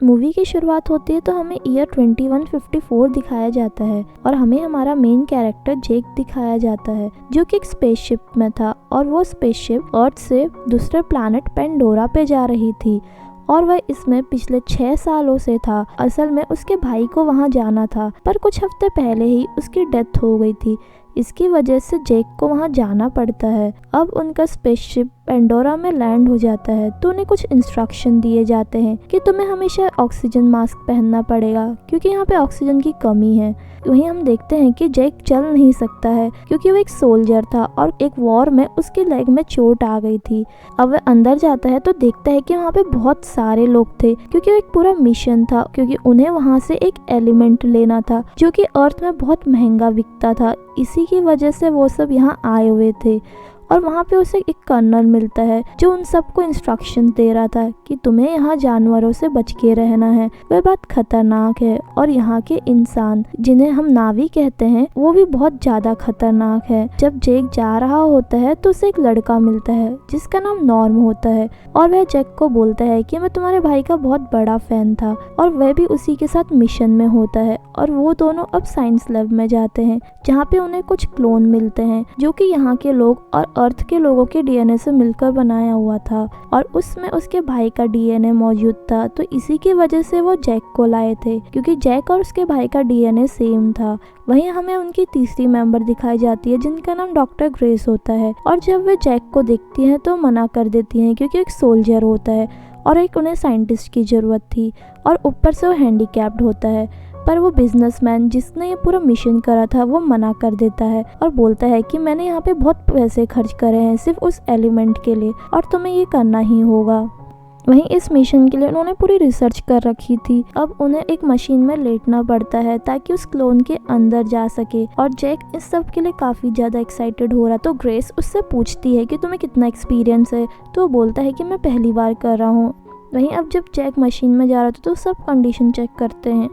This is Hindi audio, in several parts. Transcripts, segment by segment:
मूवी की शुरुआत होती है तो हमें ईयर 2154 दिखाया जाता है और हमें हमारा मेन कैरेक्टर जेक दिखाया जाता है जो कि एक स्पेसशिप में था और वो स्पेसशिप अर्थ से दूसरे प्लैनेट पेंडोरा पे जा रही थी और वह इसमें पिछले 6 सालों से था। असल में उसके भाई को वहाँ जाना था पर कुछ हफ्ते पहले ही उसकी डेथ हो गई थी। इसकी वजह से जेक को वहाँ जाना पड़ता है। अब उनका स्पेसशिप पेंडोरा में लैंड हो जाता है तो उन्हें कुछ इंस्ट्रक्शन दिए जाते हैं कि तुम्हें हमेशा ऑक्सीजन मास्क पहनना पड़ेगा क्योंकि यहाँ पे ऑक्सीजन की कमी है। वहीं हम देखते हैं कि जेक चल नहीं सकता है क्योंकि वो एक सोल्जर था और एक वॉर में उसके लेग में चोट आ गई थी। अब वह अंदर जाता है तो देखता है कि वहाँ पे बहुत सारे लोग थे क्योंकि वो एक पूरा मिशन था, क्योंकि उन्हें वहाँ से एक एलिमेंट लेना था जो कि अर्थ में बहुत महंगा बिकता था। इसी की वजह से वो सब यहाँ आए हुए थे और वहाँ पे उसे एक कर्नल मिलता है जो उन सबको इंस्ट्रक्शन दे रहा था कि तुम्हें यहाँ जानवरों से बच के रहना है, वह बात खतरनाक है और यहाँ के इंसान जिन्हें हम नावी कहते हैं वो भी बहुत ज्यादा खतरनाक है। जब जेक जा रहा होता है तो उसे एक लड़का मिलता है जिसका नाम नॉर्म होता है और वह जेक को बोलता है कि मैं तुम्हारे भाई का बहुत बड़ा फैन था और वह भी उसी के साथ मिशन में होता है। और वो दोनों अब साइंस लैब में जाते हैं जहाँ पे उन्हें कुछ क्लोन मिलते हैं जो कि यहाँ के लोग और अर्थ के लोगों के डीएनए से मिलकर बनाया हुआ था और उसमें उसके भाई का डीएनए मौजूद था। तो इसी की वजह से वो जैक को लाए थे क्योंकि जैक और उसके भाई का डीएनए सेम था। वहीं हमें उनकी तीसरी मेंबर दिखाई जाती है जिनका नाम डॉक्टर ग्रेस होता है और जब वे जैक को देखती हैं तो मना कर देती हैं क्योंकि एक सोल्जर होता है और एक उन्हें साइंटिस्ट की ज़रूरत थी और ऊपर से वो हैंडीकैप्ड होता है। पर वो बिजनेसमैन जिसने ये पूरा मिशन करा था वो मना कर देता है और बोलता है कि मैंने यहाँ पे बहुत पैसे खर्च करे हैं सिर्फ उस एलिमेंट के लिए और तुम्हें ये करना ही होगा। वहीं इस मिशन के लिए उन्होंने पूरी रिसर्च कर रखी थी। अब उन्हें एक मशीन में लेटना पड़ता है ताकि उस क्लोन के अंदर जा सके और जैक इस सब के लिए काफ़ी ज़्यादा एक्साइटेड हो रहा। तो ग्रेस उससे पूछती है कि तुम्हें कितना एक्सपीरियंस है, तो वो बोलता है कि मैं पहली बार कर रहा हूँ। वहीं अब जब जैक मशीन में जा रहा था तो सब कंडीशन चेक करते हैं।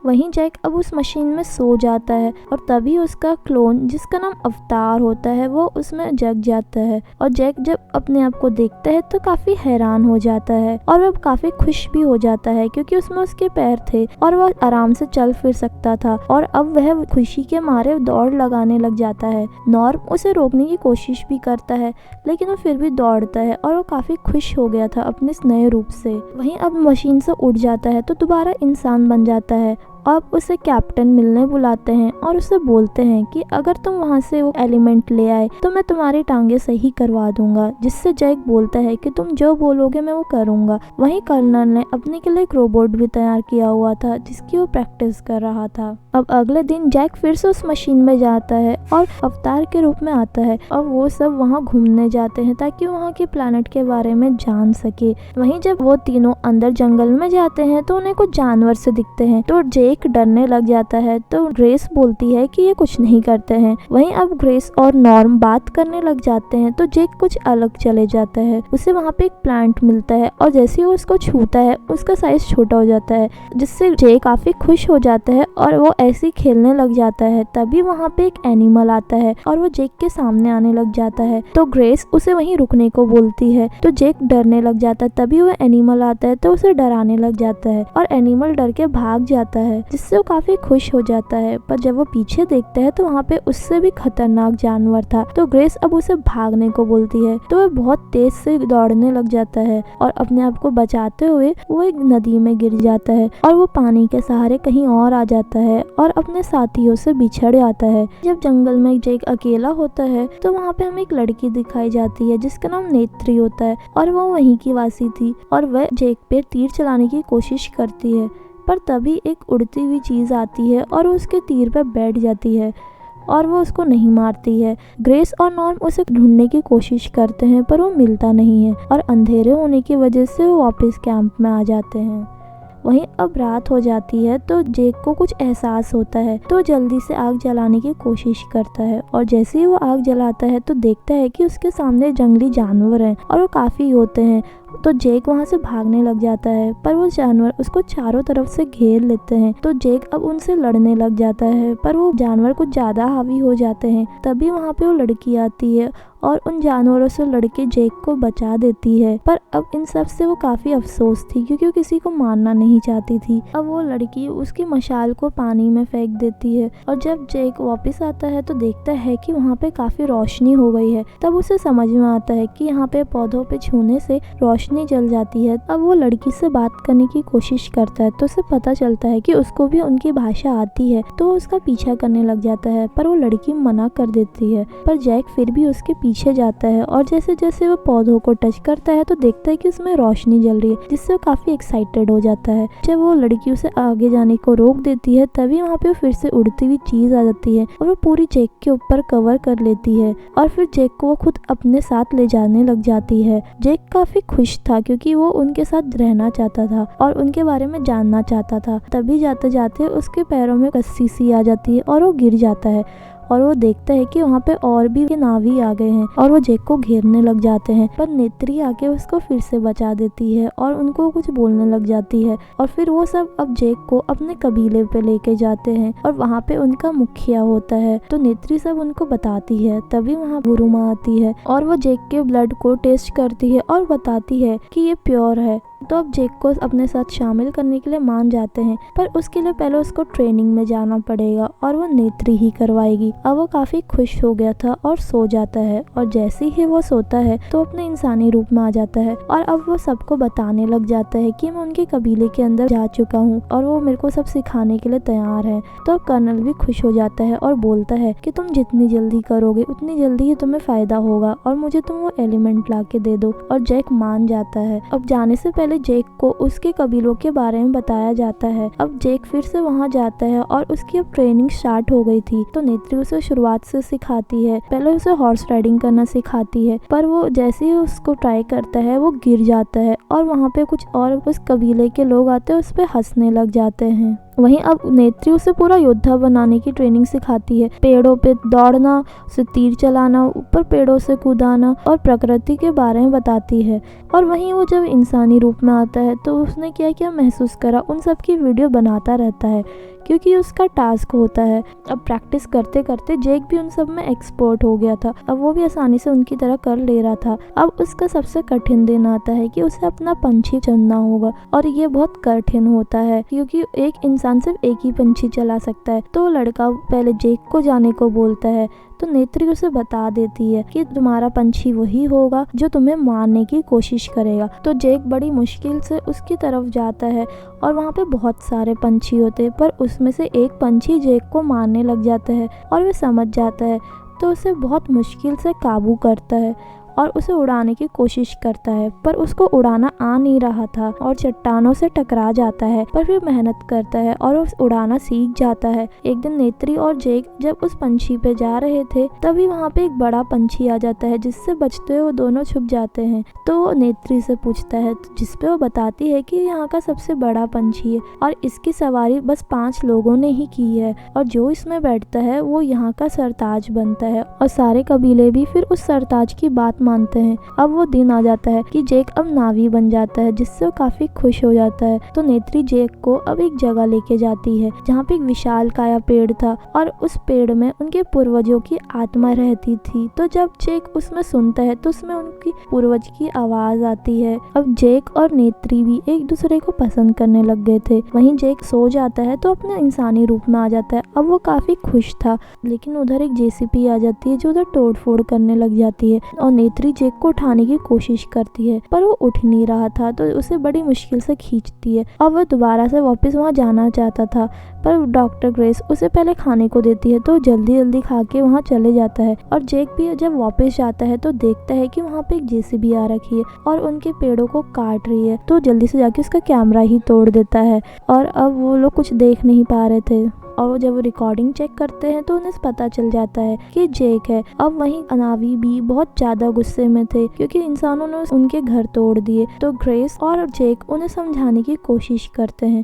वहीं जैक अब उस मशीन में सो जाता है और तभी उसका क्लोन जिसका नाम अवतार होता है वो उसमें जग जाता है और जैक जब अपने आप को देखता है तो काफ़ी हैरान हो जाता है और वह काफ़ी खुश भी हो जाता है क्योंकि उसमें उसके पैर थे और वह आराम से चल फिर सकता था और अब वह खुशी के मारे दौड़ लगाने लग जाता है। नॉर्म उसे रोकने की कोशिश भी करता है लेकिन वो फिर भी दौड़ता है और वो काफ़ी खुश हो गया था अपने इस नए रूप से। वहीं अब मशीन से उड़ जाता है तो दोबारा इंसान बन जाता है। अब उसे कैप्टन मिलने बुलाते हैं और उसे बोलते हैं कि अगर तुम वहाँ से वो एलिमेंट ले आए तो मैं तुम्हारी टांगे सही करवा दूंगा, जिससे जैक बोलता है कि तुम जो बोलोगे मैं वो करूंगा। वहीं कर्नल ने अपने के लिए एक रोबोट भी तैयार किया हुआ था जिसकी वो प्रैक्टिस कर रहा था। अब अगले दिन जैक फिर से उस मशीन में जाता है और अवतार के रूप में आता है और वो सब वहाँ घूमने जाते हैं ताकि वहाँ के प्लैनेट के बारे में जान सके। वहीं जब वो तीनों अंदर जंगल में जाते हैं तो उन्हें कुछ जानवर से दिखते हैं तो जेक डरने लग जाता है। तो ग्रेस बोलती है कि ये कुछ नहीं करते हैं। वहीं अब ग्रेस और नॉर्म बात करने लग जाते हैं तो जेक कुछ अलग चले जाता है। उसे वहाँ पे एक प्लांट मिलता है और जैसे ही वो उसको छूता है उसका साइज छोटा हो जाता है जिससे जेक काफी खुश हो जाता है और वो ऐसे ही खेलने लग जाता है। तभी वहाँ पे एक एनिमल आता है और वो जेक के सामने आने लग जाता है तो ग्रेस उसे वहीं रुकने को बोलती है तो जेक डरने लग जाता है। तभी वो एनिमल आता है तो उसे डराने लग जाता है और एनिमल डर के भाग जाता है जिससे वो काफी खुश हो जाता है। पर जब वो पीछे देखता है तो वहाँ पे उससे भी खतरनाक जानवर था तो ग्रेस अब उसे भागने को बोलती है तो वह बहुत तेज से दौड़ने लग जाता है और अपने आप को बचाते हुए वो एक नदी में गिर जाता है और वो पानी के सहारे कहीं और आ जाता है और अपने साथियों से बिछड़ जाता है। जब जंगल में जेक अकेला होता है तो वहाँ पे हमें एक लड़की दिखाई जाती है जिसका नाम नेत्री होता है और वो वहीं की वासी थी और वह जेक पे तीर चलाने की कोशिश करती है। पर तभी एक उड़ती हुई चीज़ आती है और उसके तीर पर बैठ जाती है और वो उसको नहीं मारती है। ग्रेस और नॉर्म उसे ढूंढने की कोशिश करते हैं पर वो मिलता नहीं है और अंधेरे होने की वजह से वो वापस कैंप में आ जाते हैं। वहीं अब रात हो जाती है तो जेक को कुछ एहसास होता है तो जल्दी से आग जलाने की कोशिश करता है और जैसे ही वो आग जलाता है तो देखता है कि उसके सामने जंगली जानवर हैं और वो काफ़ी होते हैं तो जेक वहाँ से भागने लग जाता है, पर वो जानवर उसको चारों तरफ से घेर लेते हैं। तो जेक अब उनसे लड़ने लग जाता है, पर वो जानवर कुछ ज़्यादा हावी हो जाते हैं। तभी वहाँ पे वो लड़की आती है और उन जानवरों से लड़के जेक को बचा देती है। पर अब इन सब से वो काफ़ी अफसोस थी, क्योंकि वो किसी को मारना नहीं चाहती थी। अब वो लड़की उसकी मशाल को पानी में फेंक देती है, और जब जेक वापस आता है तो देखता है कि वहाँ पे काफ़ी रोशनी हो गई है। तब उसे समझ में आता है कि यहाँ पे पौधों पे छूने से रोशनी जल जाती है। अब वो लड़की से बात करने की कोशिश करता है, तो उसे पता चलता है कि उसको भी उनकी भाषा आती है। तो उसका पीछा करने लग जाता है, पर वो लड़की मना कर देती है। पर जेक फिर भी उसके पीछे जाता है, और जैसे जैसे वो पौधों को टच करता है तो देखता है कि उसमें रोशनी जल रही है, जिससे वो काफी एक्साइटेड हो जाता है। जब वो लड़की उसे आगे जाने को रोक देती है, तभी वहाँ पे फिर से उड़ती हुई चीज आ जाती है और वो पूरी जेक के ऊपर कवर कर लेती है, और फिर जेक को वो खुद अपने साथ ले जाने लग जाती है। जेक काफी खुश था, क्योंकि वो उनके साथ रहना चाहता था और उनके बारे में जानना चाहता था। तभी जाते जाते उसके पैरों में रस्सी सी आ जाती है और वो गिर जाता है, और वो देखता है कि वहाँ पे और भी नावी आ गए हैं और वो जेक को घेरने लग जाते हैं। पर नेत्री आके उसको फिर से बचा देती है और उनको कुछ बोलने लग जाती है, और फिर वो सब अब जेक को अपने कबीले पे लेके जाते हैं, और वहाँ पे उनका मुखिया होता है। तो नेत्री सब उनको बताती है। तभी वहाँ गुरु माँ आती है और वो जेक के ब्लड को टेस्ट करती है और बताती है कि ये प्योर है। तो अब जेक को अपने साथ शामिल करने के लिए मान जाते हैं, पर उसके लिए पहले उसको ट्रेनिंग में जाना पड़ेगा, और वो नेत्री ही करवाएगी। अब वो काफी खुश हो गया था और सो जाता है, और जैसे ही वो सोता है तो अपने इंसानी रूप में आ जाता है, और अब वो सबको बताने लग जाता है कि मैं उनके कबीले के अंदर जा चुका हूँ और वो मेरे को सब सिखाने के लिए तैयार है। तो अब कर्नल भी खुश हो जाता है और बोलता है कि तुम जितनी जल्दी करोगे उतनी जल्दी ही तुम्हें फायदा होगा, और मुझे तुम वो एलिमेंट ला के दे दो। और जेक मान जाता है। अब जाने से पहले जेक को उसके कबीलों के बारे में बताया जाता है। अब जेक फिर से वहाँ जाता है और उसकी अब ट्रेनिंग स्टार्ट हो गई थी। तो नेत्री उसे शुरुआत से सिखाती है। पहले उसे हॉर्स राइडिंग करना सिखाती है, पर वो जैसे ही उसको ट्राई करता है वो गिर जाता है, और वहाँ पे कुछ और उस कबीले के लोग आते हैं, उस पे हंसने लग जाते हैं। वहीं अब नेत्री उसे पूरा योद्धा बनाने की ट्रेनिंग सिखाती है। पेड़ों पे दौड़ना, उसे तीर चलाना, ऊपर पेड़ों से कूदाना, और प्रकृति के बारे में बताती है। और वहीं वो जब इंसानी रूप में आता है तो उसने क्या क्या महसूस करा उन सब की वीडियो बनाता रहता है, क्योंकि उसका टास्क होता है। अब प्रैक्टिस करते करते जेक भी उन सब में एक्सपर्ट हो गया था। अब वो भी आसानी से उनकी तरह कर ले रहा था। अब उसका सबसे कठिन दिन आता है कि उसे अपना पंछी चुनना होगा, और ये बहुत कठिन होता है क्योंकि एक इंसान सिर्फ एक ही पंछी चला सकता है। तो लड़का पहले जेक को जाने को बोलता है, तो नेत्री उसे बता देती है कि तुम्हारा पंछी वही होगा जो तुम्हें मारने की कोशिश करेगा। तो जेक बड़ी मुश्किल से उसकी तरफ जाता है, और वहाँ पे बहुत सारे पंछी होते हैं, पर उसमें से एक पंछी जेक को मारने लग जाता है, और वह समझ जाता है। तो उसे बहुत मुश्किल से काबू करता है और उसे उड़ाने की कोशिश करता है, पर उसको उड़ाना आ नहीं रहा था और चट्टानों से टकरा जाता है। पर फिर मेहनत करता है और उस उड़ाना सीख जाता है। एक दिन नेत्री और जेक जब उस पंछी पे जा रहे थे, तभी वहाँ पे एक बड़ा पंछी आ जाता है, जिससे बचते हुए वो दोनों छुप जाते हैं। तो वो नेत्री से पूछता है, जिसपे वो बताती है कि यहाँ का सबसे बड़ा पंछी है और इसकी सवारी बस 5 लोगों ने ही की है, और जो इसमें बैठता है वो यहाँ का सरताज बनता है, और सारे कबीले भी फिर उस सरताज की बात मानते हैं। अब वो दिन आ जाता है कि जेक अब नावी बन जाता है, जिससे वो काफी खुश हो जाता है। तो नेत्री जेक को अब एक जगह लेके जाती है जहाँ पे एक विशाल काया पेड़ था, और उस पेड़ में उनके पूर्वजों की आत्मा रहती थी। तो जब जेक उसमें सुनता है तो उसमें उनकी पूर्वज की आवाज आती है। अब जेक और नेत्री भी एक दूसरे को पसंद करने लग गए थे। वहीं जेक सो जाता है तो अपने इंसानी रूप में आ जाता है। अब वो काफी खुश था, लेकिन उधर एक जेसीबी आ जाती है जो उधर तोड़ फोड़ करने लग जाती है, और नेत्री जेक को उठाने की कोशिश करती है, पर वो उठ नहीं रहा था, तो उसे बड़ी मुश्किल से खींचती है। और वह दोबारा से वापस वहाँ जाना चाहता था, पर डॉक्टर ग्रेस उसे पहले खाने को देती है, तो जल्दी जल्दी खा के वहाँ चले जाता है। और जेक भी जब वापस जाता है तो देखता है कि वहाँ पे एक जेसीबी आ रखी है और उनके पेड़ों को काट रही है, तो जल्दी से जाके उसका कैमरा ही तोड़ देता है, और अब वो लोग कुछ देख नहीं पा रहे थे। और वो जब रिकॉर्डिंग चेक करते हैं तो उन्हें पता चल जाता है कि जेक है। अब वहीं अनावी भी बहुत ज्यादा गुस्से में थे क्योंकि इंसानों ने उनके घर तोड़ दिए। तो ग्रेस और जेक उन्हें समझाने की कोशिश करते हैं,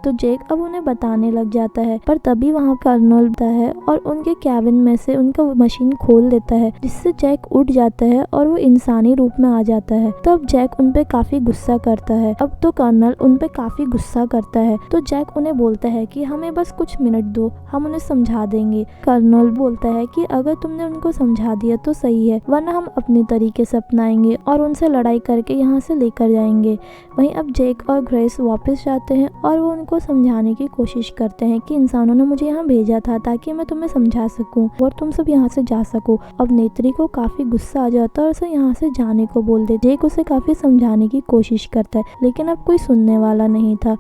तो जैक अब उन्हें बताने लग जाता है, पर तभी वहाँ कर्नल आता है और उनके कैबिन में से उनका मशीन खोल देता है, जिससे जैक उठ जाता है और वो इंसानी रूप में आ जाता है। तब जैक उन पे काफी गुस्सा करता है। अब तो कर्नल उन पे काफी गुस्सा करता है, तो जैक उन्हें बोलता है कि हमें बस कुछ मिनट दो, हम उन्हें समझा देंगे। कर्नल बोलता है कि अगर तुमने उनको समझा दिया तो सही है, वरना हम अपनी तरीके से अपनाएंगे और उनसे लड़ाई करके यहाँ से लेकर जाएंगे। वहीं अब जैक और ग्रेस वापस जाते हैं और वो उनको समझाने की कोशिश करते हैं कि इंसानों ने मुझे यहाँ भेजा था ताकि मैं तुम्हें समझा सकूं और तुम सब यहाँ से जा सको। अब नेत्री को काफी गुस्सा आ जाता है और उसे यहाँ से जाने को बोल दे। जैक उसे काफी समझाने की कोशिश करता है, लेकिन अब कोई सुनने वाला नहीं था।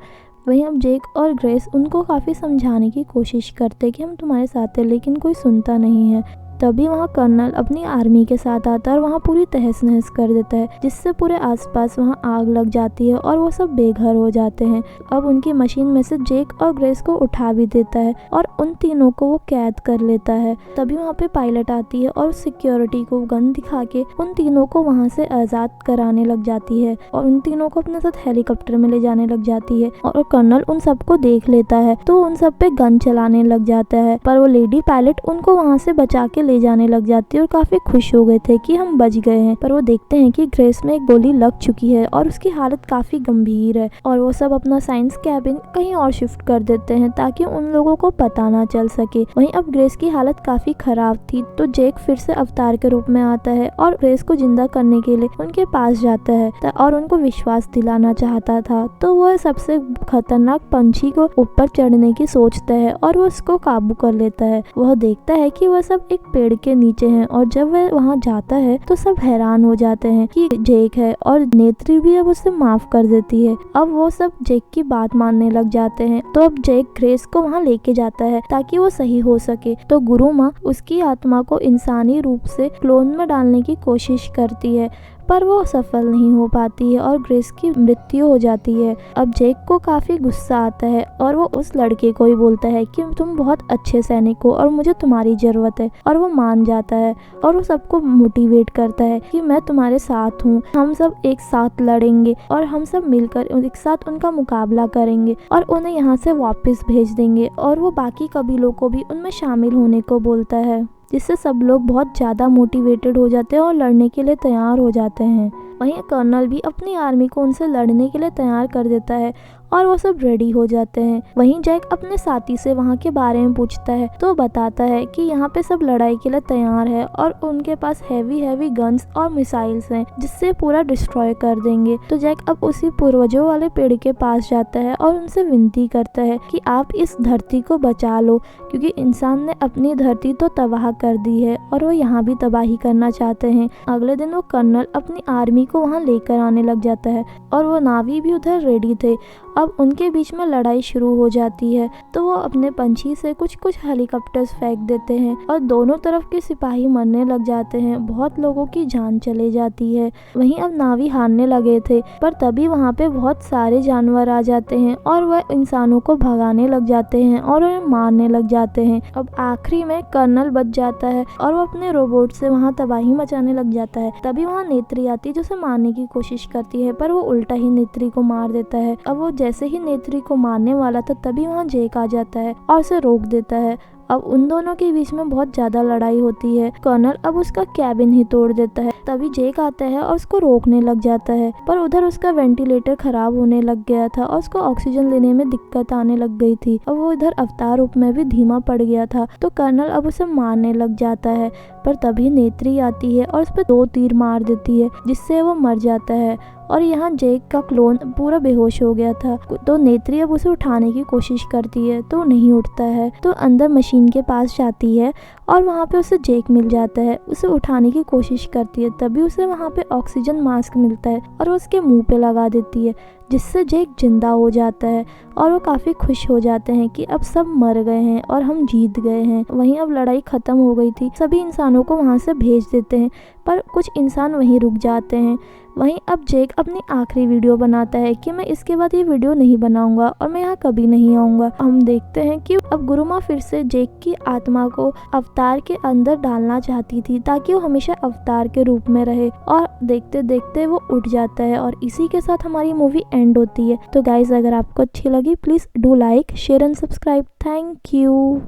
वहीं अब जैक और ग्रेस उनको काफ़ी समझाने की कोशिश करते कि हम तुम्हारे साथ हैं, लेकिन कोई सुनता नहीं है। तभी वहाँ कर्नल अपनी आर्मी के साथ आता है और वहाँ पूरी तहस नहस कर देता है, जिससे पूरे आसपास वहाँ आग लग जाती है और वो सब बेघर हो जाते हैं। अब उनकी मशीन में से जैक और ग्रेस को उठा भी देता है और उन तीनों को वो कैद कर लेता है। तभी वहाँ पे पायलट आती है और सिक्योरिटी को गन दिखा के उन तीनों को वहाँ से आज़ाद कराने लग जाती है और उन तीनों को अपने साथ हेलीकॉप्टर में ले जाने लग जाती है। और कर्नल उन सबको देख लेता है तो उन सब पे गन चलाने लग जाता है, पर वो लेडी पायलट उनको वहाँ से बचा के ले जाने लग जाती है और काफी खुश हो गए थे कि हम बच गए हैं। पर वो देखते हैं कि ग्रेस में एक गोली लग चुकी है और उसकी हालत काफी गंभीर है और वो सब अपना साइंस कैबिन कहीं और शिफ्ट कर देते हैं ताकि उन लोगों को पता ना चल सके। वहीं अब ग्रेस की हालत काफी खराब थी, तो जैक फिर से अवतार के रूप में आता है और ग्रेस को जिंदा करने के लिए उनके पास जाता है और उनको विश्वास दिलाना चाहता था। तो वह सबसे खतरनाक पंछी को ऊपर चढ़ने की सोचता है और वो उसको काबू कर लेता है। वह देखता है कि वह सब एक पेड़ के नीचे हैं और जब वह वहाँ जाता है तो सब हैरान हो जाते हैं कि जैक है और नेत्री भी अब उसे माफ कर देती है। अब वो सब जैक की बात मानने लग जाते हैं। तो अब जैक ग्रेस को वहाँ लेके जाता है ताकि वो सही हो सके। तो गुरु माँ उसकी आत्मा को इंसानी रूप से क्लोन में डालने की कोशिश करती है, पर वो सफल नहीं हो पाती है और ग्रेस की मृत्यु हो जाती है। अब जैक को काफ़ी गुस्सा आता है और वो उस लड़के को ही बोलता है कि तुम बहुत अच्छे सैनिक हो और मुझे तुम्हारी ज़रूरत है, और वो मान जाता है और वो सबको मोटिवेट करता है कि मैं तुम्हारे साथ हूँ, हम सब एक साथ लड़ेंगे और हम सब मिलकर एक साथ उनका मुकाबला करेंगे और उन्हें यहाँ से वापस भेज देंगे। और वो बाकी कबीलों को भी उनमें शामिल होने को बोलता है, जिससे सब लोग बहुत ज़्यादा मोटिवेटेड हो जाते हैं और लड़ने के लिए तैयार हो जाते हैं। वहीं कर्नल भी अपनी आर्मी को उनसे लड़ने के लिए तैयार कर देता है और वो सब रेडी हो जाते हैं। वहीं जैक अपने साथी से वहाँ के बारे में पूछता है तो बताता है कि यहाँ पे सब लड़ाई के लिए तैयार है और उनके पास हैवी गन्स और मिसाइल्स हैं जिससे पूरा डिस्ट्रॉय कर देंगे। तो जैक अब उसी पूर्वजों वाले पेड़ के पास जाता है और उनसे विनती करता है कि आप इस धरती को बचा लो, क्योंकि इंसान ने अपनी धरती तो तबाह कर दी है और वो यहाँ भी तबाही करना चाहते हैं। अगले दिन वो कर्नल अपनी आर्मी को वहाँ लेकर आने लग जाता है और वो नावी भी उधर रेडी थे। अब उनके बीच में लड़ाई शुरू हो जाती है, तो वो अपने पंछी से कुछ हेलीकॉप्टर्स फेंक देते हैं और दोनों तरफ के सिपाही मरने लग जाते हैं, बहुत लोगों की जान चले जाती है। वहीं अब नावी हारने लगे थे, पर तभी वहाँ पे बहुत सारे जानवर आ जाते हैं और वह इंसानों को भगाने लग जाते हैं और उन्हें मारने लग जाते हैं। अब आखिरी में कर्नल बच जाता है और वो अपने रोबोट से वहाँ तबाही मचाने लग जाता है। तभी वहाँ नेत्री आती है जो उसे मारने की कोशिश करती है, पर वो उल्टा ही नेत्री को मार देता है। अब वो जैसे ही नेत्री को मारने वाला था तभी वहाँ जैक आ जाता है और उसे रोक देता है। अब उन दोनों के बीच में बहुत ज्यादा लड़ाई होती है। कर्नल अब उसका कैबिन ही तोड़ देता है। तभी जैक आता है और उसको रोकने लग जाता है, पर उधर उसका वेंटिलेटर खराब होने लग गया था और उसको ऑक्सीजन लेने में दिक्कत आने लग गई थी। अब वो इधर अवतार रूप में भी धीमा पड़ गया था, तो कर्नल अब उसे मारने लग जाता है, पर तभी नेत्री आती है और उस पर 2 तीर मार देती है जिससे वो मर जाता है। और यहाँ जैक का क्लोन पूरा बेहोश हो गया था, तो नेत्री अब उसे उठाने की कोशिश करती है तो नहीं उठता है। तो अंदर मशीन के पास जाती है और वहाँ पे उसे जैक मिल जाता है, उसे उठाने की कोशिश करती है। तभी उसे वहाँ पे ऑक्सीजन मास्क मिलता है और वो उसके मुंह पे लगा देती है, जिससे जैक जिंदा हो जाता है और वो काफ़ी खुश हो जाते हैं कि अब सब मर गए हैं और हम जीत गए हैं। वहीं अब लड़ाई ख़त्म हो गई थी, सभी इंसानों को वहाँ से भेज देते हैं, पर कुछ इंसान वहीं रुक जाते हैं। वहीं अब जैक अपनी आखिरी वीडियो बनाता है कि मैं इसके बाद ये वीडियो नहीं बनाऊंगा और मैं यहाँ कभी नहीं आऊँगा। हम देखते हैं कि अब गुरु माँ फिर से जैक की आत्मा को अवतार के अंदर डालना चाहती थी ताकि वो हमेशा अवतार के रूप में रहे, और देखते देखते वो उठ जाता है। और इसी के साथ हमारी मूवी एंड होती है। तो गाइज अगर आपको अच्छी लगी please do like share and subscribe. Thank you.